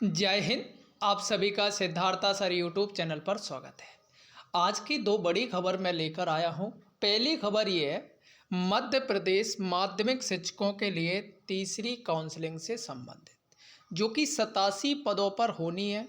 जय हिंद। आप सभी का सिद्धार्था सर यूट्यूब चैनल पर स्वागत है। आज की दो बड़ी खबर मैं लेकर आया हूं। पहली खबर ये है, मध्य प्रदेश माध्यमिक शिक्षकों के लिए तीसरी काउंसलिंग से संबंधित जो कि 87 पदों पर होनी है,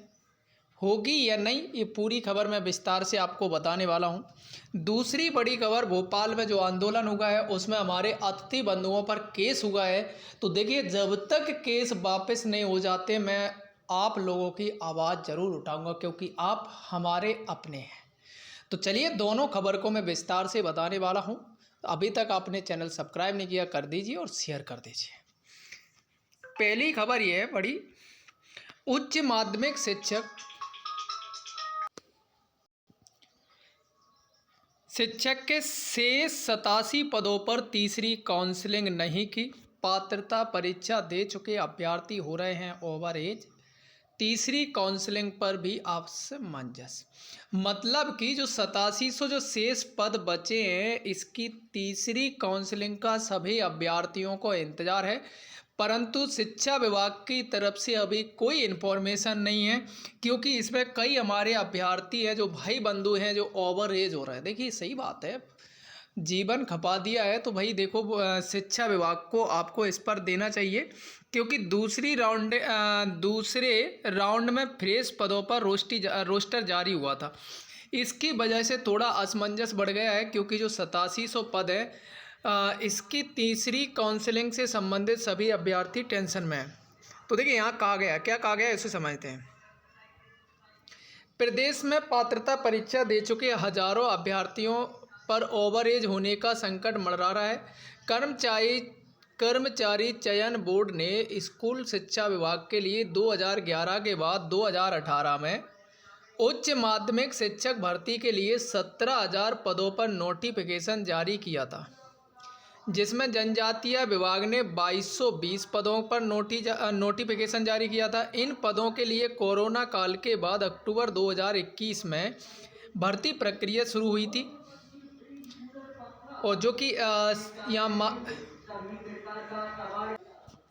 होगी या नहीं, ये पूरी खबर मैं विस्तार से आपको बताने वाला हूं। दूसरी बड़ी खबर, भोपाल में जो आंदोलन हुआ है उसमें हमारे अतिथि बंधुओं पर केस हुआ है। तो देखिए, जब तक केस वापस नहीं हो जाते मैं आप लोगों की आवाज़ ज़रूर उठाऊंगा, क्योंकि आप हमारे अपने हैं। तो चलिए, दोनों खबर को मैं विस्तार से बताने वाला हूं। अभी तक आपने चैनल सब्सक्राइब नहीं किया, कर दीजिए और शेयर कर दीजिए। पहली खबर ये है बड़ी, उच्च माध्यमिक शिक्षक के शेष 87 पदों पर तीसरी काउंसलिंग नहीं की। पात्रता परीक्षा दे चुके अभ्यर्थी हो रहे हैं ओवर एज। तीसरी काउंसलिंग पर भी असमंजस, मतलब कि जो 8700 जो शेष पद बचे हैं, इसकी तीसरी काउंसलिंग का सभी अभ्यर्थियों को इंतजार है, परंतु शिक्षा विभाग की तरफ से अभी कोई इन्फॉर्मेशन नहीं है, क्योंकि इसमें कई हमारे अभ्यर्थी हैं जो भाई बंधु हैं जो ओवर एज हो रहे हैं। देखिए, सही बात है, जीवन खपा दिया है तो भाई देखो, शिक्षा विभाग को आपको इस पर देना चाहिए, क्योंकि दूसरे राउंड में फ्रेश पदों पर रोस्टर जारी हुआ था। इसकी वजह से थोड़ा असमंजस बढ़ गया है, क्योंकि जो 8700 पद है, इसकी तीसरी काउंसलिंग से संबंधित सभी अभ्यर्थी टेंशन में हैं। तो देखिए, यहाँ कहा गया, क्या कहा गया इसे समझते हैं। प्रदेश में पात्रता परीक्षा दे चुके हजारों अभ्यर्थियों पर ओवरेज होने का संकट मंडरा रहा है। कर्मचारी चयन बोर्ड ने स्कूल शिक्षा विभाग के लिए 2011 के बाद 2018 में उच्च माध्यमिक शिक्षक भर्ती के लिए 17,000 पदों पर नोटिफिकेशन जारी किया था, जिसमें जनजातीय विभाग ने 2220 पदों पर नोटिफिकेशन जारी किया था। इन पदों के लिए कोरोना काल के बाद अक्टूबर 2021 में भर्ती प्रक्रिया शुरू हुई थी, और जो कि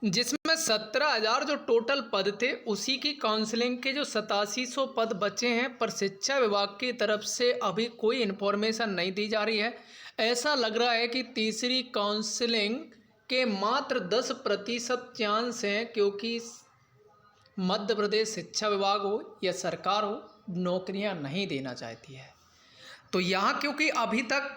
जिसमें 17,000 जो टोटल पद थे, उसी की काउंसलिंग के जो 8700 पद बचे हैं, पर शिक्षा विभाग की तरफ से अभी कोई इन्फॉर्मेशन नहीं दी जा रही है। ऐसा लग रहा है कि तीसरी काउंसलिंग के मात्र 10% चांस हैं, क्योंकि मध्य प्रदेश शिक्षा विभाग हो या सरकार हो, नौकरियां नहीं देना चाहती है। तो यहाँ क्योंकि अभी तक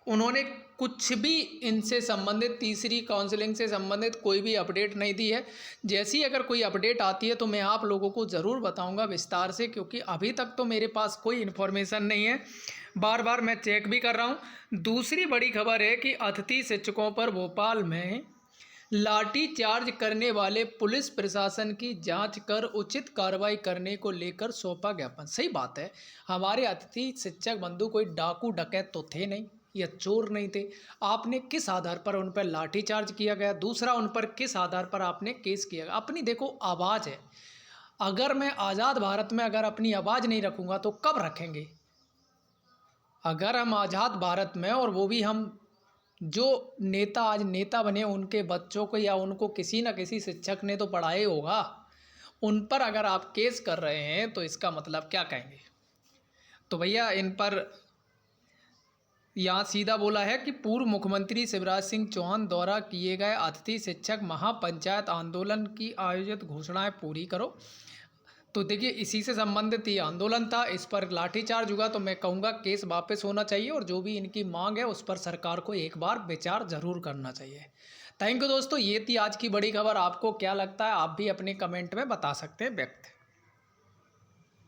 उन्होंने कुछ भी इनसे संबंधित, तीसरी काउंसलिंग से संबंधित कोई भी अपडेट नहीं दी है। जैसी अगर कोई अपडेट आती है तो मैं आप लोगों को ज़रूर बताऊंगा विस्तार से, क्योंकि अभी तक तो मेरे पास कोई इन्फॉर्मेशन नहीं है। बार बार मैं चेक भी कर रहा हूँ। दूसरी बड़ी खबर है कि अतिथि शिक्षकों पर भोपाल में लाठी चार्ज करने वाले पुलिस प्रशासन की जांच कर उचित कार्रवाई करने को लेकर सौंपा ज्ञापन। सही बात है, हमारे अतिथि शिक्षक बंधु कोई डाकू डकैत तो थे नहीं या चोर नहीं थे। आपने किस आधार पर उन पर लाठी चार्ज किया गया? दूसरा, उन पर किस आधार पर आपने केस किया गया? अपनी देखो आवाज़ है, अगर मैं आज़ाद भारत में अगर अपनी आवाज़ नहीं रखूँगा तो कब रखेंगे? अगर हम आज़ाद भारत में, और वो भी हम जो नेता आज नेता बने, उनके बच्चों को या उनको किसी न किसी शिक्षक ने तो पढ़ाया ही होगा, उन पर अगर आप केस कर रहे हैं तो इसका मतलब क्या कहेंगे? तो भैया, इन पर यहाँ सीधा बोला है कि पूर्व मुख्यमंत्री शिवराज सिंह चौहान द्वारा किए गए अतिथि शिक्षक महापंचायत आंदोलन की आयोजित घोषणाएं पूरी करो। तो देखिए, इसी से संबंधित ये आंदोलन था, इस पर लाठीचार्ज हुआ, तो मैं कहूँगा केस वापस होना चाहिए, और जो भी इनकी मांग है उस पर सरकार को एक बार विचार ज़रूर करना चाहिए। थैंक यू दोस्तों, ये थी आज की बड़ी खबर। आपको क्या लगता है, आप भी अपने कमेंट में बता सकते हैं व्यक्त।